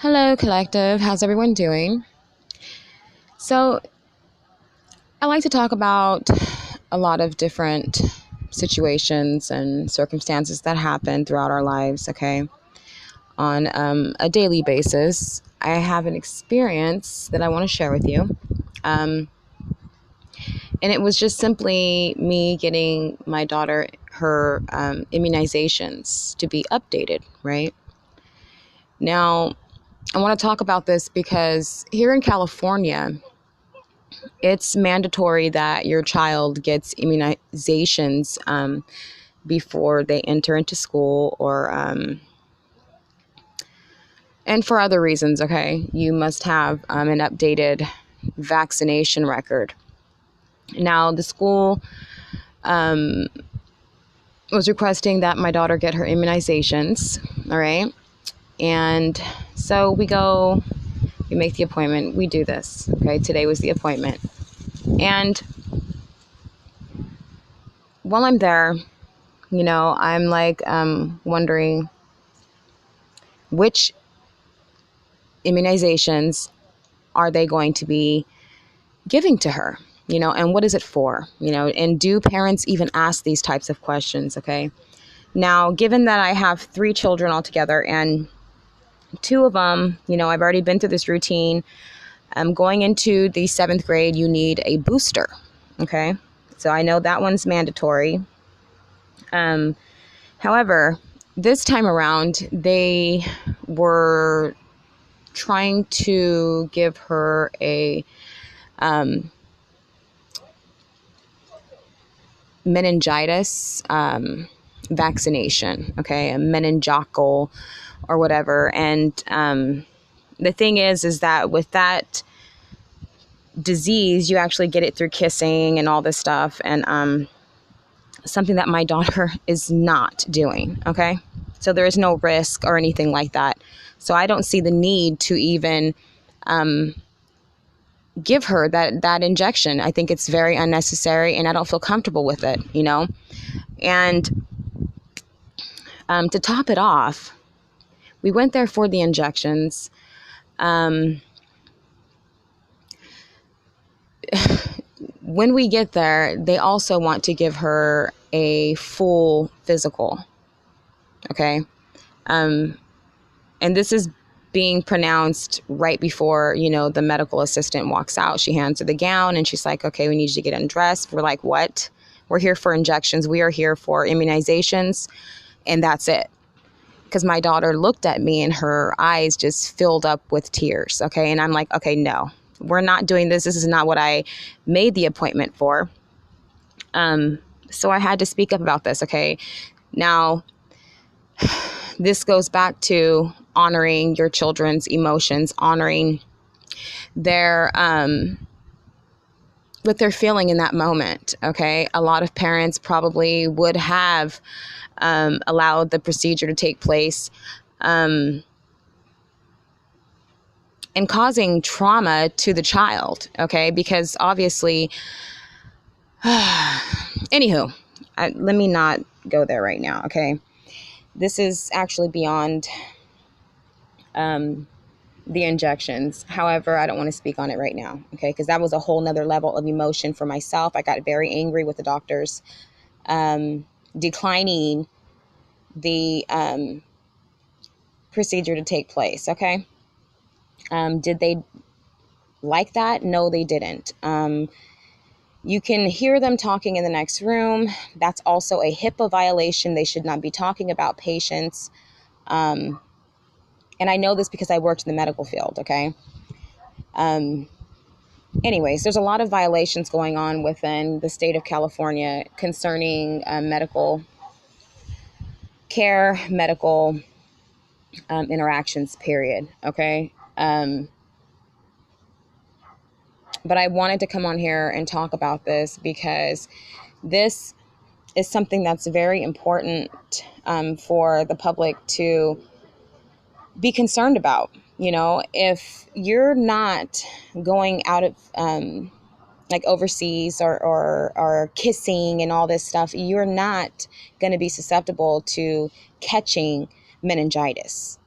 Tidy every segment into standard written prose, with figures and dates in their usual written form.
Hello, collective. How's everyone doing? So, I like to talk about a lot of different situations and circumstances that happen throughout our lives, okay, on a daily basis. I have an experience that I want to share with you. Um, and it was just simply me getting my daughter her immunizations to be updated, right? Now, I want to talk about this because here in California, it's mandatory that your child gets immunizations before they enter into school and for other reasons, okay? You must have an updated vaccination record. Now, the school was requesting that my daughter get her immunizations, all right? And so we go, we make the appointment, we do this, okay? Today was the appointment. And while I'm there, I'm like wondering which immunizations are they going to be giving to her, and what is it for, and do parents even ask these types of questions, okay? Now, given that I have three children altogether and two of them, I've already been through this routine. Going into the seventh grade, you need a booster, okay? So I know that one's mandatory. However, this time around, they were trying to give her a meningitis vaccination, okay, a meningococcal or whatever. And the thing is that with that disease, you actually get it through kissing and all this stuff. And something that my daughter is not doing, okay? So there is no risk or anything like that. So I don't see the need to even give her that injection. I think it's very unnecessary and I don't feel comfortable with it, And to top it off, we went there for the injections. When we get there, they also want to give her a full physical, okay? And this is being pronounced right before, the medical assistant walks out. She hands her the gown and she's like, okay, we need you to get undressed. We're like, what? We're here for injections. We are here for immunizations. And that's it. Because my daughter looked at me and her eyes just filled up with tears. Okay. And I'm like, okay, no, we're not doing this. This is not what I made the appointment for. So I had to speak up about this. Okay. Now, this goes back to honoring your children's emotions, honoring their what they're feeling in that moment. Okay, a lot of parents probably would have allowed the procedure to take place, and causing trauma to the child. Okay, because obviously, anywho, let me not go there right now. Okay. This is actually beyond the injections. However, I don't want to speak on it right now, okay? Because that was a whole nother level of emotion for myself. I got very angry with the doctors declining the procedure to take place, okay? Did they like that? No, they didn't. You can hear them talking in the next room. That's also a HIPAA violation. They should not be talking about patients. And I know this because I worked in the medical field, okay? Anyways, there's a lot of violations going on within the state of California concerning medical care, medical interactions, period, okay? But I wanted to come on here and talk about this because this is something that's very important for the public to be concerned about. If you're not going out of like overseas or kissing and all this stuff, you're not going to be susceptible to catching meningitis.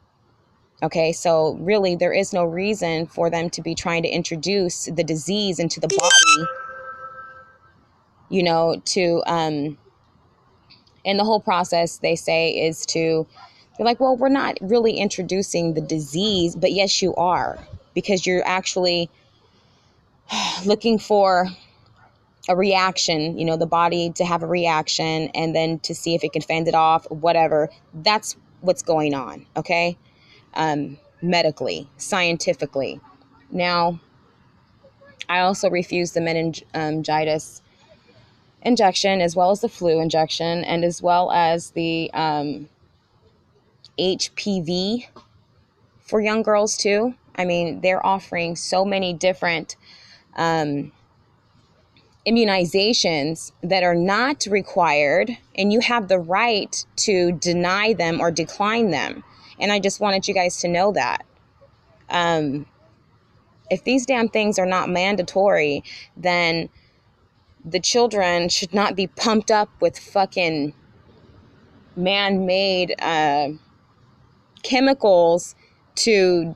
Okay, so really there is no reason for them to be trying to introduce the disease into the body, to and the whole process, they say, is to, they're like, well, we're not really introducing the disease, but yes, you are, because you're actually looking for a reaction, the body to have a reaction, and then to see if it can fend it off, whatever. That's what's going on, okay? Medically, scientifically. Now, I also refuse the meningitis injection, as well as the flu injection, and as well as the HPV for young girls too. I mean, they're offering so many different immunizations that are not required, and you have the right to deny them or decline them. And I just wanted you guys to know that. If these damn things are not mandatory, then the children should not be pumped up with fucking man-made chemicals to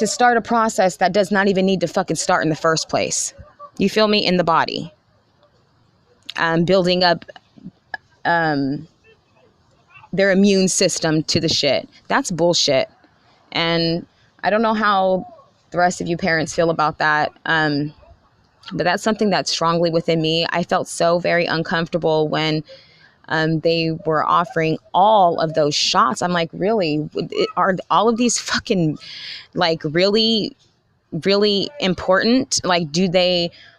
start a process that does not even need to fucking start in the first place. You feel me? In the body. Building up their immune system to the shit. That's bullshit. And I don't know how the rest of you parents feel about that. But that's something that's strongly within me. I felt so very uncomfortable when they were offering all of those shots. I'm like, really? Are all of these fucking, like, really, really important? Like,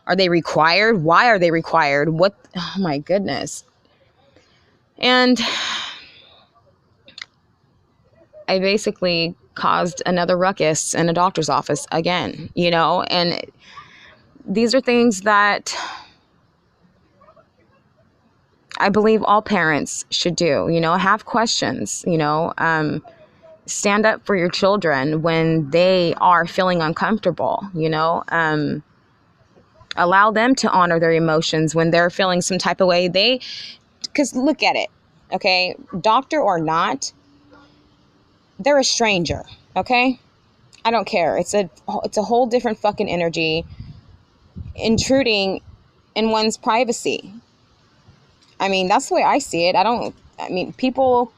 are they required? Why are they required? What? Oh my goodness. And I basically caused another ruckus in a doctor's office again, and these are things that I believe all parents should do, have questions, stand up for your children when they are feeling uncomfortable, allow them to honor their emotions when they're feeling some type of way. Because look at it, okay, doctor or not, they're a stranger, okay? I don't care. It's a whole different fucking energy intruding in one's privacy. I mean, that's the way I see it. People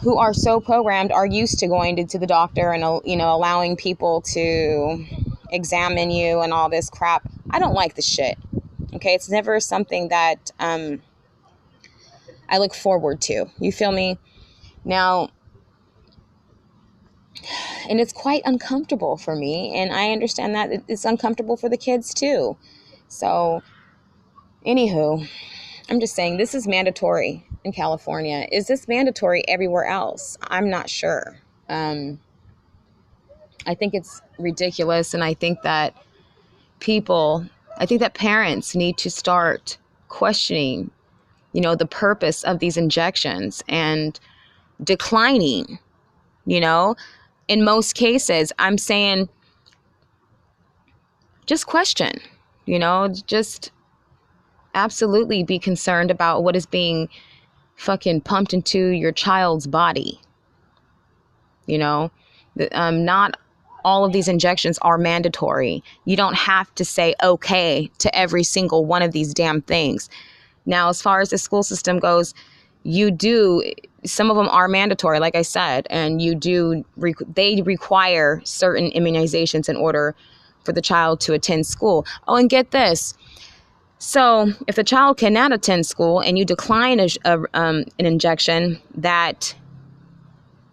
who are so programmed are used to going to the doctor and, allowing people to examine you and all this crap. I don't like the shit. Okay. It's never something that, I look forward to. You feel me? Now, and it's quite uncomfortable for me. And I understand that it's uncomfortable for the kids too. So, anywho, I'm just saying this is mandatory in California. Is this mandatory everywhere else? I'm not sure. I think it's ridiculous. And I think that parents need to start questioning, the purpose of these injections and declining, in most cases. I'm saying just question, just absolutely be concerned about what is being fucking pumped into your child's body. Not all of these injections are mandatory. You don't have to say okay to every single one of these damn things. Now, as far as the school system goes, some of them are mandatory, like I said, and they require certain immunizations in order for the child to attend school. Oh, and get this. So if the child cannot attend school and you decline an injection that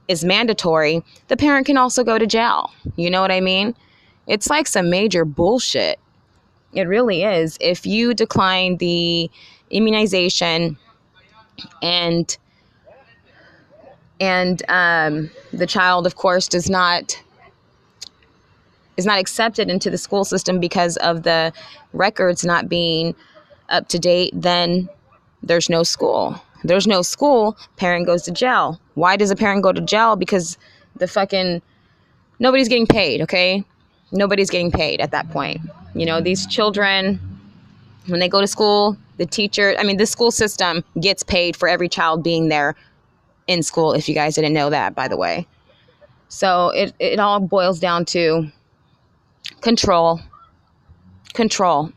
is mandatory, the parent can also go to jail. You know what I mean? It's like some major bullshit. It really is. If you decline the immunization and the child, of course, is not accepted into the school system because of the records not being up to date, then there's no school. There's no school, parent goes to jail. Why does a parent go to jail? Because nobody's getting paid, okay? Nobody's getting paid at that point. These children, when they go to school, the school system gets paid for every child being there in school, if you guys didn't know that, by the way. So it all boils down to control, control,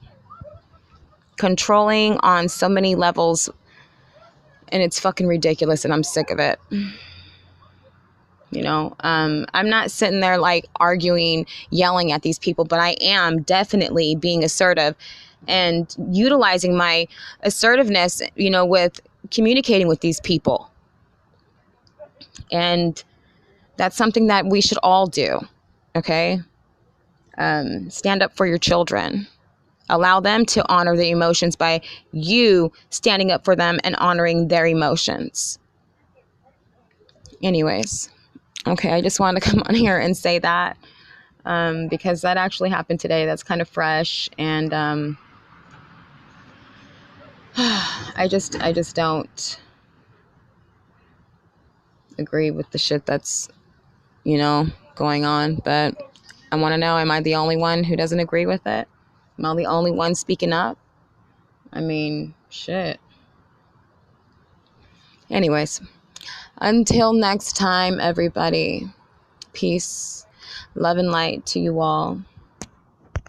controlling on so many levels, and it's fucking ridiculous, and I'm sick of it. You know, I'm not sitting there like arguing, yelling at these people, but I am definitely being assertive and utilizing my assertiveness, you know, with communicating with these people. And that's something that we should all do. Okay. Stand up for your children. Allow them to honor their emotions by you standing up for them and honoring their emotions. Anyways, okay, I just wanted to come on here and say that because that actually happened today. That's kind of fresh, and I just don't agree with the shit that's, you know, going on. But I want to know, am I the only one who doesn't agree with it? Am I the only one speaking up? I mean, shit. Anyways, until next time, everybody, peace, love, and light to you all.